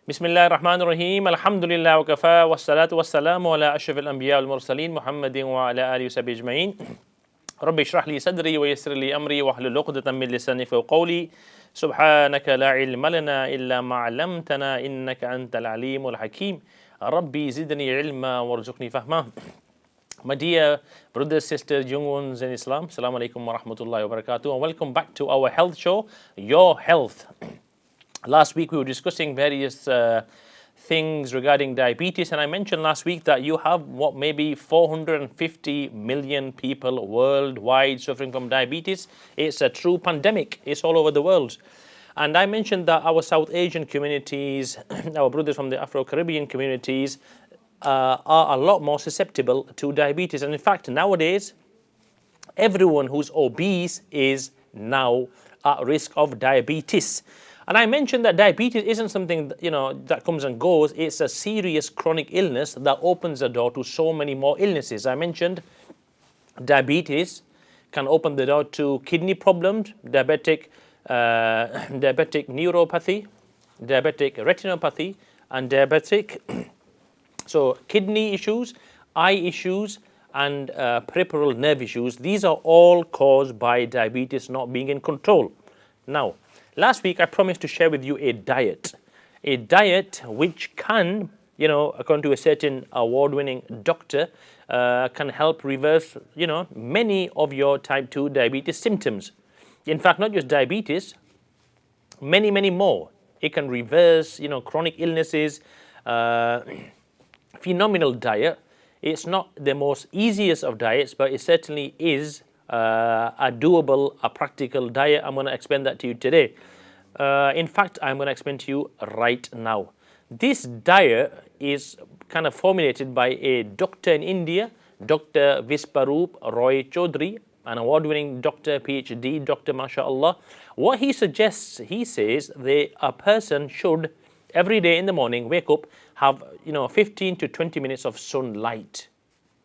Bismillah ar-Rahman ar-Rahim. Alhamdulillah wa kafa wa salatu wa salamu ala ashraf al-anbiya wal mursaleen Muhammadin wa ala alihi wa sahbihi ajma'in. Rabbi shrah li sadri wa yassir li amri wa hlul 'uqdatan min lisani yafqahu qawli. Subhanaka la ilma lana illa ma 'allamtana innaka antal alimul hakim. Rabbi zidni ilma warzuqni fahma. My dear brothers, sisters, young ones in Islam, Assalamu alaikum wa rahmatullahi wa barakatuh, and welcome back to our health show, Your Health. Last week we were discussing various things regarding diabetes, and I mentioned last week that you have what maybe 450 million people worldwide suffering from diabetes. It's a true pandemic. It's all over the world. And I mentioned that our South Asian communities, our brothers from the Afro-Caribbean communities, are a lot more susceptible to diabetes. And in fact, nowadays, everyone who's obese is now at risk of diabetes. And I mentioned that diabetes isn't something that comes and goes. It's a serious chronic illness that opens the door to so many more illnesses. I mentioned diabetes can open the door to kidney problems, diabetic neuropathy, diabetic retinopathy, and diabetic so kidney issues, eye issues, and peripheral nerve issues. These are all caused by diabetes not being in control. Now, last week I promised to share with you a diet which can, according to a certain award-winning doctor, can help reverse, many of your type 2 diabetes symptoms. In fact, not just diabetes, many, many more. It can reverse, chronic illnesses. Phenomenal diet. It's not the most easiest of diets, but it certainly is a doable, a practical diet. I'm going to explain that to you today. In fact, I'm going to explain to you right now. This diet is kind of formulated by a doctor in India, Dr. Visparoop Roy Chaudhary, an award-winning doctor, PhD, Dr. MashaAllah. What he suggests, he says, a person should every day in the morning wake up, have 15 to 20 minutes of sunlight.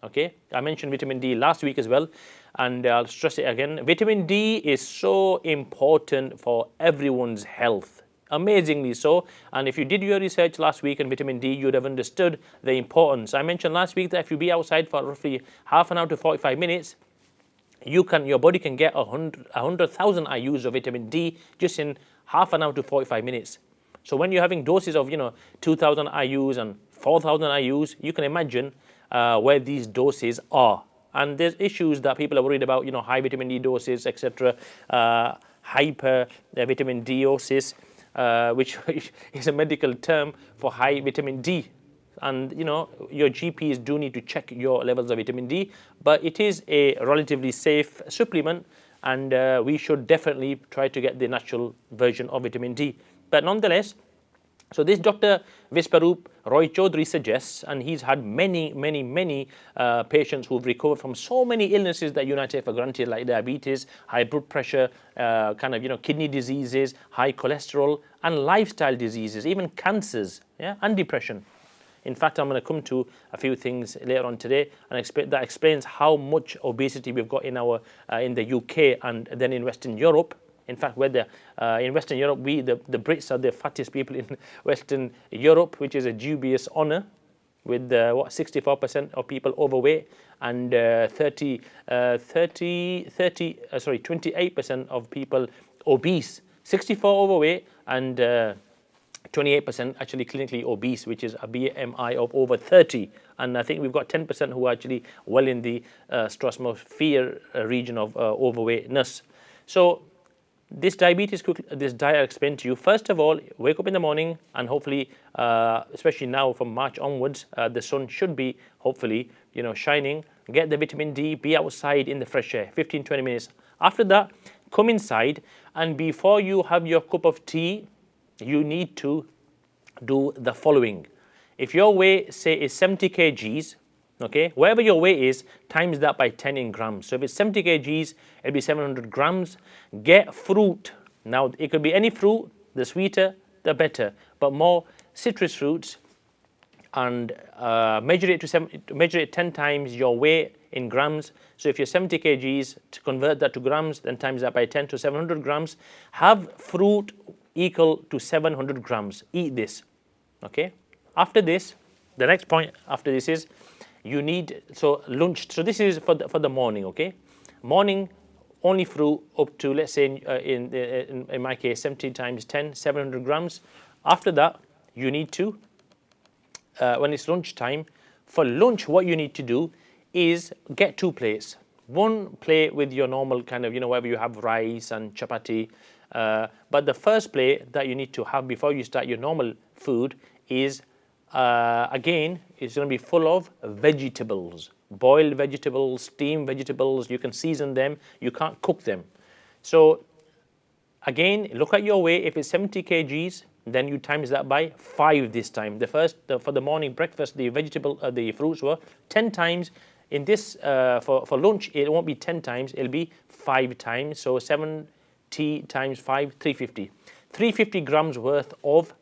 Okay, I mentioned vitamin D last week as well, and I'll stress it again. Vitamin D is so important for everyone's health, amazingly so. And if you did your research last week on vitamin D, you'd have understood the importance. I mentioned last week that if you be outside for roughly half an hour to 45 minutes, your body can get 100,000 IUs of vitamin D just in half an hour to 45 minutes. So when you're having doses of 2,000 IUs and 4,000 IUs, you can imagine where these doses are. And there's issues that people are worried about, high vitamin D doses, etc. Hyper vitamin D-osis, which is a medical term for high vitamin D. And your GPs do need to check your levels of vitamin D, but it is a relatively safe supplement, and we should definitely try to get the natural version of vitamin D. But nonetheless, so this Dr. Visparoop Roy Chaudhary suggests, and he's had many patients who've recovered from so many illnesses that you not take for granted, like diabetes, high blood pressure, kidney diseases, high cholesterol, and lifestyle diseases, even cancers, and depression. In fact, I'm going to come to a few things later on today, and that explains how much obesity we've got in the UK and then in Western Europe. In fact, in Western Europe, the Brits are the fattest people in Western Europe, which is a dubious honour, with 64% of people overweight and 28% of people obese. 64 overweight and 28% actually clinically obese, which is a BMI of over 30. And I think we've got 10% who are actually well in the stratosphere region of overweightness. So this diet I explained to you. First of all, wake up in the morning, and hopefully, especially now from March onwards, the sun should be hopefully shining. Get the vitamin D, be outside in the fresh air, 15-20 minutes. After that, come inside, and before you have your cup of tea, you need to do the following. If your weight, say, is 70 kgs, okay, wherever your weight is, times that by 10 in grams. So if it's 70 kgs, it'll be 700 grams. Get fruit. Now, it could be any fruit. The sweeter, the better. But more citrus fruits, and measure it 10 times your weight in grams. So if you're 70 kgs, to convert that to grams, then times that by 10 to 700 grams. Have fruit equal to 700 grams. Eat this. Okay. After this, the next point after this is you need, so lunch. So this is for the morning. Okay, morning only fruit up to, let's say in my case 70 times 10, 700 grams. After that, you need to when it's lunch time, for lunch what you need to do is get 2 plates. One plate with your normal kind of, whatever you have, rice and chapati. But the first plate that you need to have before you start your normal food is, again, it's going to be full of vegetables. Boiled vegetables, steamed vegetables. You can season them. You can't cook them. So again, look at your weight. If it's 70 kgs, then you times that by 5 this time. The first, for the morning breakfast, the the fruits were 10 times. In this, for lunch, it won't be 10 times, it'll be 5 times. So 70 times 5, 350. 350 grams worth of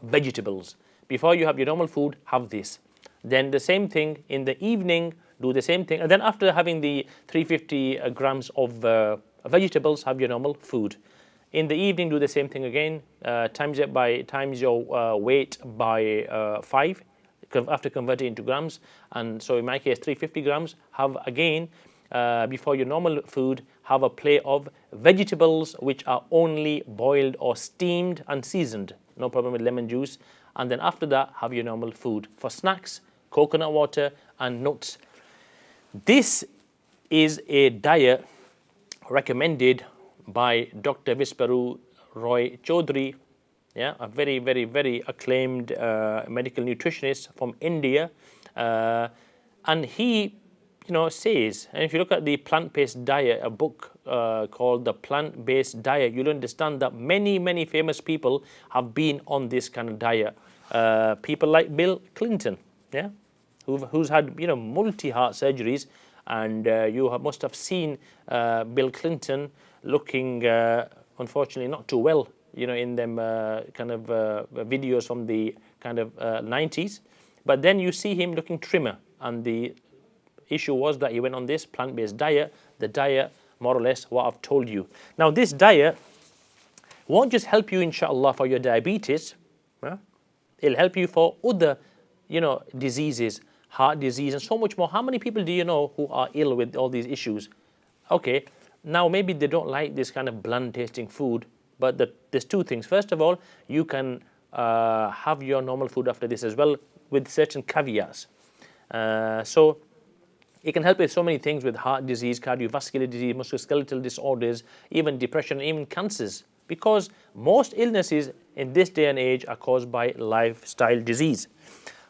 vegetables. Before you have your normal food, have this. Then the same thing in the evening, do the same thing. And then after having the 350 grams of vegetables, have your normal food. In the evening, do the same thing again, times your weight by 5. After converting into grams, and so in my case 350 grams, have again before your normal food, have a plate of vegetables which are only boiled or steamed and seasoned, no problem with lemon juice. And then after that, have your normal food. For snacks, coconut water and nuts. This is a diet recommended by Dr. Visparu Roy Chaudhary, a very, very, very acclaimed medical nutritionist from India, and he, says, and if you look at the plant-based diet, a book called The Plant-Based Diet, you'll understand that many, many famous people have been on this kind of diet. People like Bill Clinton, who's had multi-heart surgeries, and must have seen Bill Clinton looking, unfortunately, not too well. In them kind of videos from the kind of 90s. But then you see him looking trimmer. And the issue was that he went on this plant-based diet, the diet, more or less, what I've told you. Now, this diet won't just help you, inshallah, for your diabetes. It'll help you for other, diseases, heart disease, and so much more. How many people do you know who are ill with all these issues? Okay, now maybe they don't like this kind of bland-tasting food. But there's 2 things. First of all, you can have your normal food after this as well with certain caveats. So it can help with so many things, with heart disease, cardiovascular disease, musculoskeletal disorders, even depression, even cancers. Because most illnesses in this day and age are caused by lifestyle disease.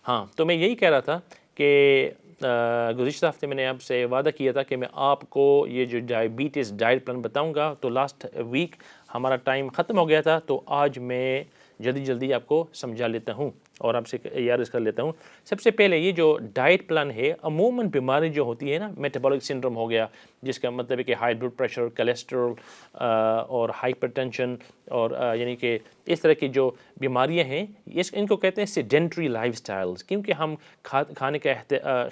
हाँ, तो मैं यही कह रहा था कि गुज़िश्ता हफ्ते मैंने आपसे वादा किया था कि मैं आपको ये जो डायबिटीज़ डाइट प्लान बताऊंगा, तो लास्ट वीक हमारा टाइम ख़त्म हो गया था, तो आज मैं जल्दी आपको समझा लेता हूँ और आपसे याद कर लेता हूँ। सबसे पहले ये जो डाइट प्लान है, अमूमन बीमारी जो होती है ना, मेटाबॉलिक सिंड्रोम हो गया, जिसका मतलब है कि हाई ब्लड प्रेशर, कोलेस्ट्रॉल और हाइपरटेंशन और यानी कि इस तरह की जो बीमारियां हैं, इनको कहते हैं सेडेंटरी लाइफस्टाइल्स, क्योंकि हम खाने का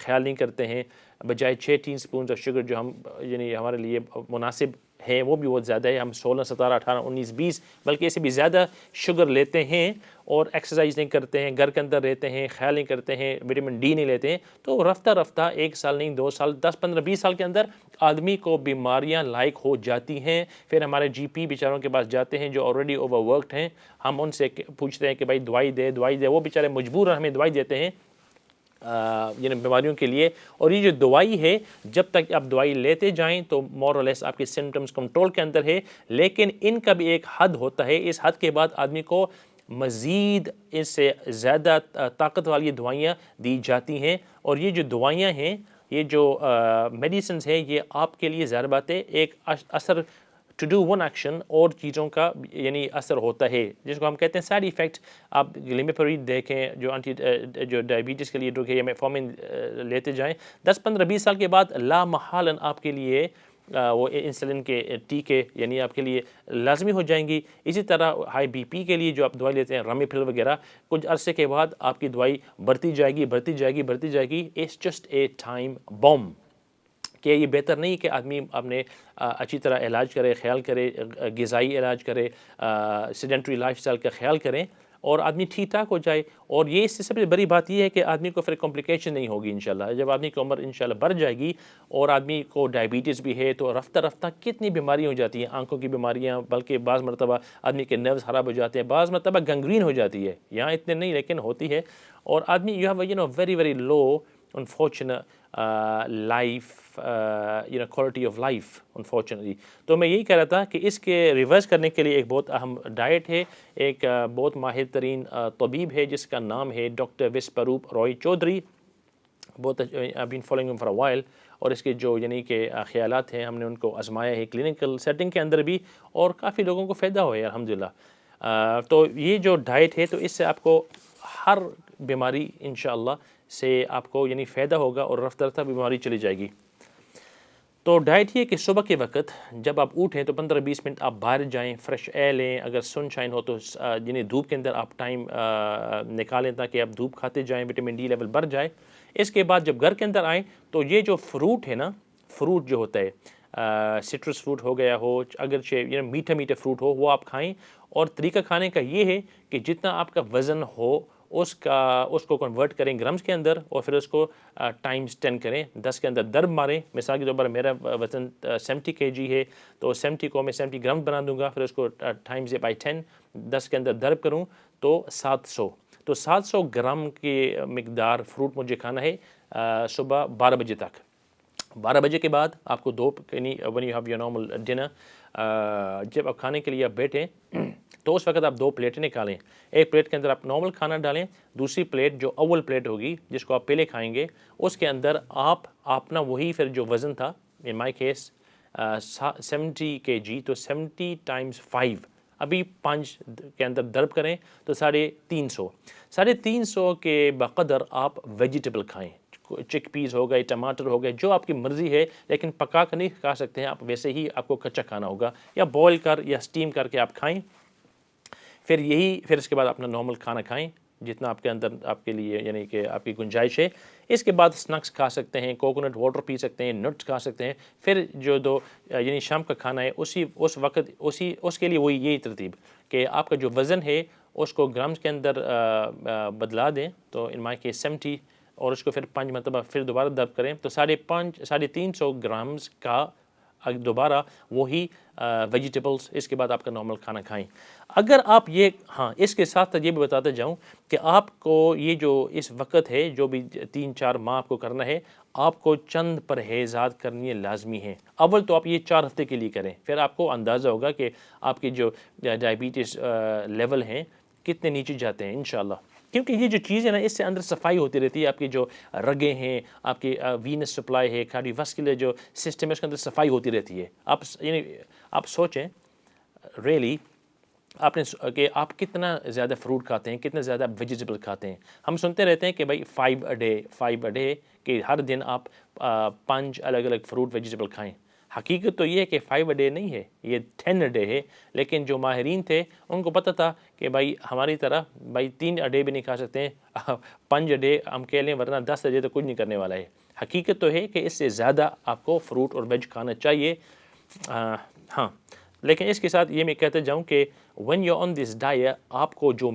ख्याल नहीं करते हैं। बजाय 6 टीस्पून ऑफ शुगर जो हम यानी हमारे लिए मुनासिब है, वो भी बहुत ज़्यादा है। हम 16, 17, 18, 19, 20 बल्कि इससे भी ज़्यादा शुगर लेते हैं और एक्सरसाइज नहीं करते हैं, घर के अंदर रहते हैं, ख्याल नहीं करते हैं, विटामिन डी नहीं लेते हैं, तो रफ्ता 1 साल नहीं, 2 साल, 10, 15, 20 साल के अंदर आदमी को बीमारियां लाइक हो जाती हैं। फिर हमारे जीपी बेचारों के पास जाते हैं जो ऑलरेडी ओवरवर्कड हैं, हम उनसे पूछते हैं कि भाई दवाई दे, वो बेचारे मजबूर हमें दवाई देते हैं बीमारियों के लिए। और ये जो दवाई है, जब तक आप दवाई लेते जाएं तो मोर और लेस आपके सिम्टम्स कंट्रोल के अंदर है, लेकिन इनका भी एक हद होता है। इस हद के बाद आदमी को मज़ीद इससे ज़्यादा ताकत वाली दवाइयाँ दी जाती हैं। और ये जो दवाइयाँ हैं, ये जो मेडिसिन है, ये आपके लिए ज़ाहिर बात है एक असर टू डू वन एक्शन और चीज़ों का यानी असर होता है, जिसको हम कहते हैं साइड इफ़ेक्ट। आप लिमिफेरिड देखें जो डायबिटीज़ के लिए ड्रग है, या मेटफॉर्मिन लेते जाएं, 10, 15, 20 साल के बाद ला महालन आपके लिए वो इंसुलिन के टीके यानी आपके लिए लाजमी हो जाएंगी। इसी तरह हाई बीपी के लिए जो आप दवाई लेते हैं, रामीफिल वगैरह, कुछ अरसे के बाद आपकी दवाई बढ़ती जाएगी। It's just a time bomb. कि ये बेहतर नहीं कि आदमी अपने अच्छी तरह इलाज करे, ख्याल करे, ग़िज़ाई इलाज करे, सेडेंटरी लाइफस्टाइल का ख्याल करें اور آدمی ٹھیک ٹھاک ہو جائے. اور یہ اس سے سب سے بڑی بات یہ ہے کہ آدمی کو پھر کمپلیکیشن نہیں ہوگی انشاءاللہ. جب آدمی کی عمر انشاءاللہ بڑھ جائے گی اور آدمی کو ڈائبٹیز بھی ہے تو رفتہ رفتہ کتنی بیماریاں ہو جاتی ہیں, آنکھوں کی بیماریاں, بلکہ بعض مرتبہ آدمی کے نروز خراب ہو جاتے ہیں, بعض مرتبہ گنگرین ہو جاتی ہے, یہاں اتنے نہیں لیکن ہوتی ہے. اور آدمی you have very very low unfortunate life quality of life unfortunately. تو میں یہی کہہ رہا تھا کہ اس کے ریورس کرنے کے لیے ایک بہت اہم ڈائٹ ہے. ایک بہت ماہر ترین طبیب ہے جس کا نام ہے ڈاکٹر وسپروپ رائے چودھری. بہت I've been following him for a while, اور اس کے جو کہ خیالات ہیں ہم نے ان کو آزمایا ہے کلینکل سیٹنگ کے اندر بھی, اور کافی لوگوں کو فائدہ ہوا ہے الحمدللہ. تو یہ جو ڈائٹ ہے تو اس سے آپ کو ہر بیماری انشاءاللہ سے آپ کو فائدہ ہوگا اور رفتہ رفتہ بیماری چلی جائے گی. تو ڈائٹ یہ کہ صبح کے وقت جب آپ اٹھیں تو 15-20 منٹ آپ باہر جائیں, فریش ایئر لیں. اگر سن شائن ہو تو دھوپ کے اندر آپ ٹائم نکالیں تاکہ آپ دھوپ کھاتے جائیں, وٹامن ڈی لیول بڑھ جائے. اس کے بعد جب گھر کے اندر آئیں تو یہ جو فروٹ ہے نا, فروٹ جو ہوتا ہے سٹرس فروٹ ہو گیا ہو, اگرچہ میٹھا میٹھا فروٹ ہو, وہ آپ کھائیں. اور طریقہ کھانے کا یہ ہے کہ جتنا آپ کا وزن ہو اس کو کنورٹ کریں گرامز کے اندر, اور پھر اس کو ٹائمز 10 کریں, 10 کے اندر ضرب ماریں. مثال کے طور پر میرا وزن 70 kg ہے تو 70 کو میں 70 گرام بنا دوں گا, پھر اس کو ٹائمز بائی 10, 10 کے اندر ضرب کروں تو 700. تو 700 گرام کی مقدار فروٹ مجھے کھانا ہے صبح 12 بجے تک. 12 بجے کے بعد آپ کو when you have your normal dinner, جب آپ کھانے کے لیے آپ بیٹھیں تو اس وقت آپ 2 پلیٹیں نکالیں. ایک پلیٹ کے اندر آپ نارمل کھانا ڈالیں, دوسری پلیٹ جو اول پلیٹ ہوگی جس کو آپ پہلے کھائیں گے اس کے اندر آپ اپنا وہی پھر جو وزن تھا, in my case 70 kg, تو 70 × 5 ابھی 5 کے اندر ضرب کریں تو 350. 350 کے بقدر آپ ویجیٹیبل کھائیں. چک پیز ہو گئے, ٹماٹر ہو گئے, جو آپ کی مرضی ہے, لیکن پکا کر نہیں کھا سکتے ہیں آپ, ویسے ہی آپ کو کچا کھانا ہوگا, یا بوائل کر یا اسٹیم کر کے آپ کھائیں. پھر اس کے بعد اپنا نارمل کھانا کھائیں جتنا آپ کے اندر آپ کے لیے کہ آپ کی گنجائش ہے. اس کے بعد سنیکس کھا سکتے ہیں, کوکونٹ واٹر پی سکتے ہیں, نٹس کھا سکتے ہیں. پھر جو شام کا کھانا ہے اس وقت اس کے لیے وہی یہی ترتیب کہ آپ کا جو وزن ہے اس کو گرامز کے اندر بدلا دیں, تو ان مائی کیس 70, اور اس کو پھر 5 مرتبہ پھر دوبارہ ضرب کریں تو 350 گرامز کا دوبارہ وہی ویجیٹیبلز. اس کے بعد آپ کا نارمل کھانا کھائیں. اگر آپ اس کے ساتھ یہ بھی بتاتا جاؤں کہ آپ کو یہ جو اس وقت ہے جو بھی 3-4 ماہ آپ کو کرنا ہے, آپ کو چند پرہیزات کرنی لازمی ہیں. اول تو آپ یہ 4 ہفتے کے لیے کریں, پھر آپ کو اندازہ ہوگا کہ آپ کی جو ڈائبٹیز لیول ہیں کتنے نیچے جاتے ہیں انشاءاللہ. کیونکہ یہ جو چیز ہے نا, اس سے اندر صفائی ہوتی رہتی ہے. آپ کی جو رگیں ہیں, آپ کی وینس سپلائی ہے, کارڈیو واسکولر جو سسٹم ہے, اس کے اندر صفائی ہوتی رہتی ہے. آپ سوچیں ریئلی کہ آپ کتنا زیادہ فروٹ کھاتے ہیں, کتنا زیادہ ویجیٹیبل کھاتے ہیں. ہم سنتے رہتے ہیں کہ بھائی 5 a day کہ ہر دن آپ 5 الگ الگ فروٹ ویجیٹیبل کھائیں. حقیقت تو یہ ہے کہ 5 a day نہیں ہے, یہ 10 a day ہے. لیکن جو ماہرین تھے ان کو پتہ تھا کہ بھائی ہماری طرح 3 a day بھی نہیں کھا سکتے ہیں, 5 a day ہم کہہ لیں, ورنہ 10 a day تو کچھ نہیں کرنے والا ہے. حقیقت تو ہے کہ اس سے زیادہ آپ کو فروٹ اور ویج کھانا چاہیے. لیکن اس کے ساتھ یہ میں کہتا جاؤں کہ when you're on this diet, آپ کو جو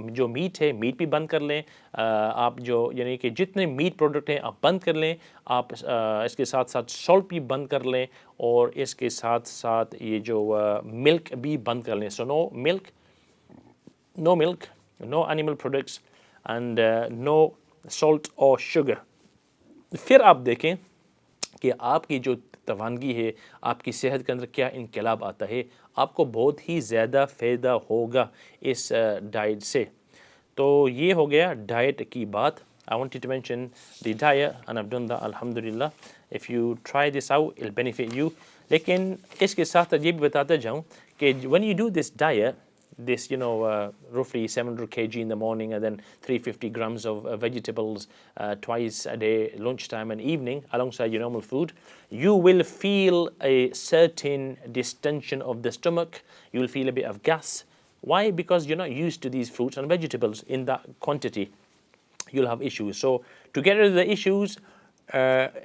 جو میٹ ہے میٹ بھی بند کر لیں. آپ جو کہ جتنے میٹ پروڈکٹ ہیں آپ بند کر لیں. آپ اس کے ساتھ ساتھ سالٹ بھی بند کر لیں, اور اس کے ساتھ ساتھ یہ جو ملک بھی بند کر لیں. So no milk, no animal products, and no salt اور شوگر. پھر آپ دیکھیں کہ آپ کی جو توانگی ہے, آپ کی صحت کے اندر کیا انقلاب آتا ہے. آپ کو بہت ہی زیادہ فائدہ ہوگا اس ڈائٹ سے. تو یہ ہو گیا ڈائٹ کی بات. I wanted to mention the diet and I've done that alhamdulillah. If you try this out, it'll benefit you. لیکن اس کے ساتھ یہ بھی بتاتا جاؤں کہ when you do this diet, this roughly 700 kg in the morning and then 350 grams of vegetables twice a day, lunchtime and evening, alongside your normal food, you will feel a certain distension of the stomach. You will feel a bit of gas. Why? Because you're not used to these fruits and vegetables in that quantity. You'll have issues. So to get rid of the issues,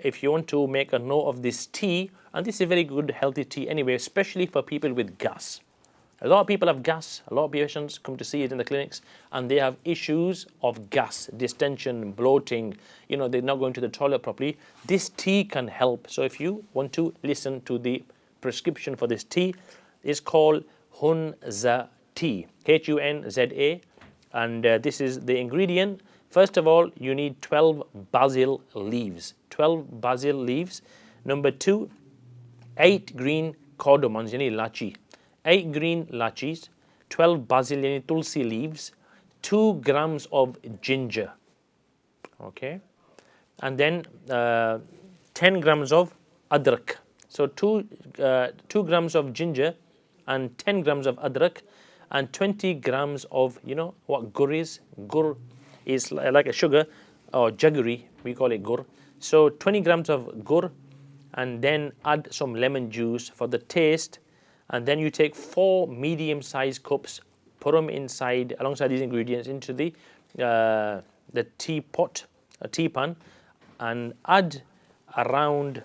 if you want to make a note of this tea, and this is a very good healthy tea anyway, especially for people with gas. A lot of people have gas. A lot of patients come to see it in the clinics, and they have issues of gas, distension, bloating. You know, they're not going to the toilet properly. This tea can help. So if you want to listen to the prescription for this tea, it's called Hunza tea, Hunza, and this is the ingredient. First of all, you need 12 basil leaves. 12 basil leaves. Number 2, 8 green cardamoms, yani lachi. 8 green lachis, 12 basil, yani tulsi leaves, 2 grams of ginger. Okay. And then 10 grams of adrak. So 2 grams of ginger and 10 grams of adrak and 20 grams of, you know what gur is? Gur is like a sugar, or jaggery, we call it gur. So 20 grams of gur, and then add some lemon juice for the taste, and then you take 4 medium-sized cups, put them inside alongside these ingredients into the teapot, a tea pan, and add around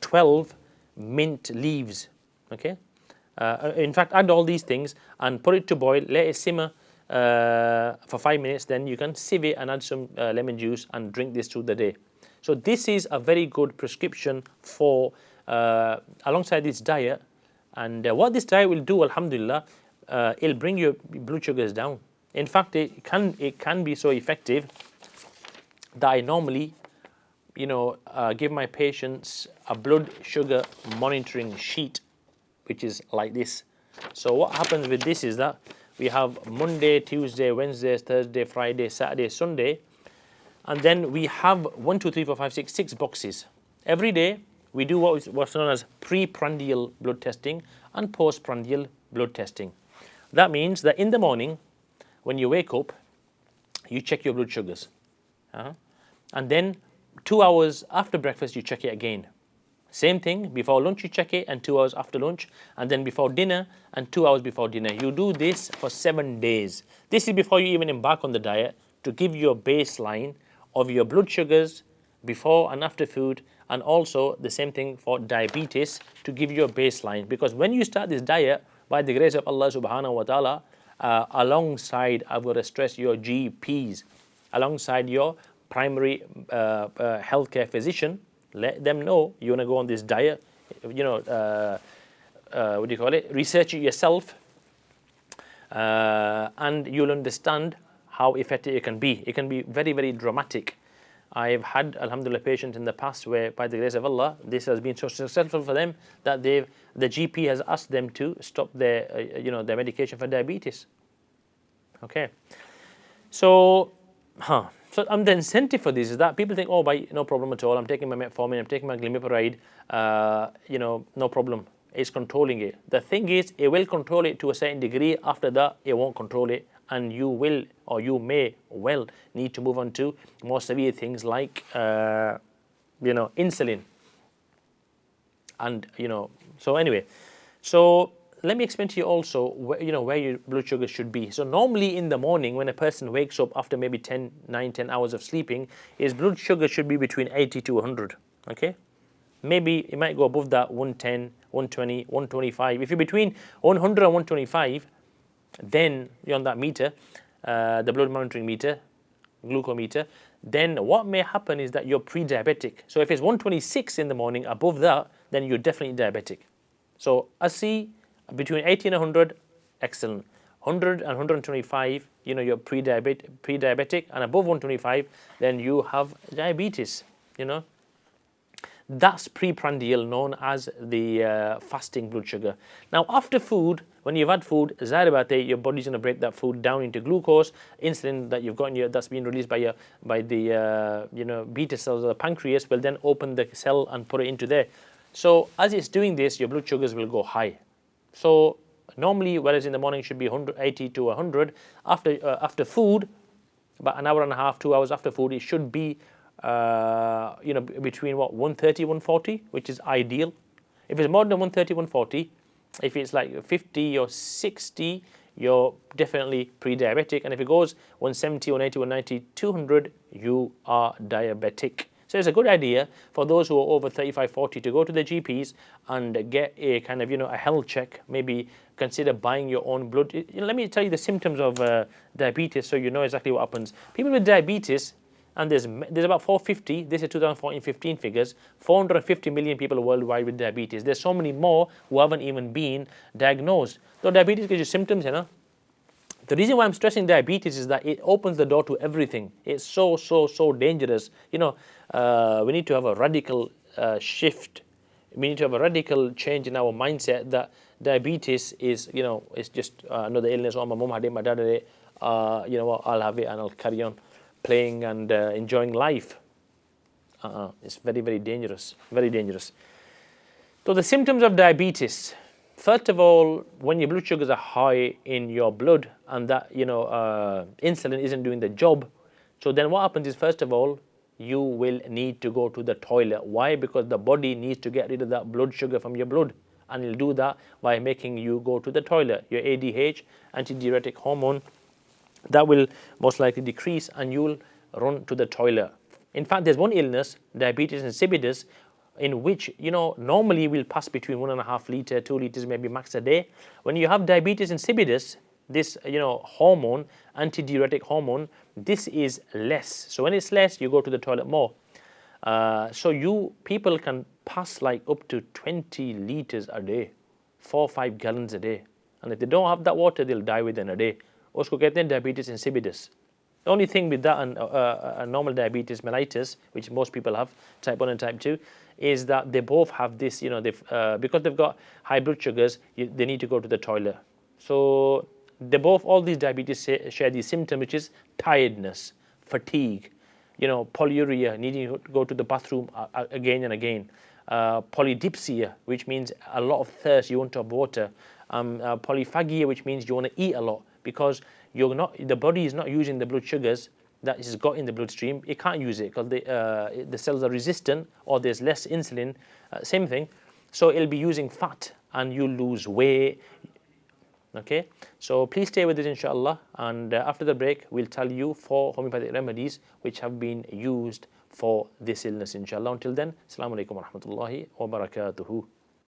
12 mint leaves. Okay. In fact, add all these things and put it to boil. Let it simmer for 5 minutes. Then you can sieve it and add some lemon juice and drink this through the day. So this is a very good prescription for alongside this diet. And what this diet will do, alhamdulillah, it'll bring your blood sugars down. In fact, it can be so effective that I normally, give my patients a blood sugar monitoring sheet, which is like this. So what happens with this is that we have Monday, Tuesday, Wednesday, Thursday, Friday, Saturday, Sunday, and then we have 1, 2, 3, 4, 5, 6, 6 boxes. Every day we do what's known as pre-prandial blood testing and post-prandial blood testing. That means that in the morning, when you wake up, you check your blood sugars. And then 2 hours after breakfast, you check it again. Same thing, before lunch you check it, and 2 hours after lunch, and then before dinner, and 2 hours before dinner. You do this for 7 days. This is before you even embark on the diet, to give you a baseline of your blood sugars before and after food, and also the same thing for diabetes, to give you a baseline. Because when you start this diet, by the grace of Allah subhanahu wa ta'ala, alongside, I've got to stress, your GPs, alongside your primary healthcare physician, let them know you want to go on this diet, research it yourself, and you'll understand how effective it can be. It can be very, very dramatic. I've had, alhamdulillah, patients in the past where, by the grace of Allah, this has been so successful for them that the GP has asked them to stop their, their medication for diabetes. Okay. So the incentive for this is that people think, oh, no problem at all. I'm taking my metformin, I'm taking my glimepiride, no problem. It's controlling it. The thing is, it will control it to a certain degree. After that, it won't control it, and you will, or you may well need to move on to more severe things like, insulin. And so anyway, so let me explain to you also where your blood sugar should be. So normally in the morning, when a person wakes up after maybe 9, 10 hours of sleeping, his blood sugar should be between 80 to 100. Okay, maybe it might go above that, 110, 120, 125. If you're between 100 and 125, then you're on that meter, the blood monitoring meter, glucometer. Then what may happen is that you're pre-diabetic. So if it's 126 in the morning, above that, then you're definitely diabetic. So I see between 80 and 100, excellent. 100 and 125, you're pre-diabetic, and above 125, then you have diabetes. That's preprandial, known as the fasting blood sugar. Now, after food, when you've had food, zaribate, your body's going to break that food down into glucose, insulin that you've got in that's been released by the beta cells of the pancreas will then open the cell and put it into there. So as it's doing this, your blood sugars will go high. So normally, whereas in the morning it should be 80 to 100, after food, about an hour and a half, 2 hours after food, it should be between 130, 140, which is ideal. If it's more than 130, 140, if it's like 50 or 60, you're definitely pre-diabetic. And if it goes 170, 180, 190, 200, you are diabetic. So it's a good idea for those who are over 35, 40 to go to the GPs and get a kind of, a health check. Maybe consider buying your own blood. Let me tell you the symptoms of diabetes so you know exactly what happens. People with diabetes, and there's about 450, this is 2014-15 figures, 450 million people worldwide with diabetes. There's so many more who haven't even been diagnosed. So diabetes gives you symptoms, The reason why I'm stressing diabetes is that it opens the door to everything. It's so dangerous. We need to have a radical shift. We need to have a radical change in our mindset that diabetes is, it's just another illness. Oh, my mom had it, my dad had it. You know what? I'll have it and I'll carry on playing and enjoying life. It's very dangerous. Very dangerous. So the symptoms of diabetes. First of all, when your blood sugars are high in your blood and that insulin isn't doing the job, so then what happens is, first of all, you will need to go to the toilet. Why? Because the body needs to get rid of that blood sugar from your blood, and it'll do that by making you go to the toilet. Your ADH, antidiuretic hormone, that will most likely decrease and you'll run to the toilet. In fact, there's one illness, diabetes insipidus, in which normally we'll pass between 1.5 litre, 2 litres, maybe max a day. When you have diabetes insipidus, this hormone, antidiuretic hormone, this is less. So when it's less, you go to the toilet more. So people can pass like up to 20 litres a day, 4 or 5 gallons a day, and if they don't have that water, they'll die within a day. Usko kehte hain diabetes insipidus. The only thing with that and normal diabetes mellitus, which most people have, type 1 and type 2, is that they both have this, because they've got high blood sugars, they need to go to the toilet. So all these diabetes share these symptoms, which is tiredness, fatigue, polyuria, needing to go to the bathroom again and again, polydipsia, which means a lot of thirst, you want to have water, polyphagia, which means you want to eat a lot, because the body is not using the blood sugars that it's got in the bloodstream. It can't use it because the cells are resistant, or there's less insulin, same thing. So it'll be using fat and you lose weight. Okay, so please stay with us inshallah, and after the break we'll tell you 4 homeopathic remedies which have been used for this illness inshallah. Until then, Assalamu alaikum wa rahmatullahi wa barakatuhu.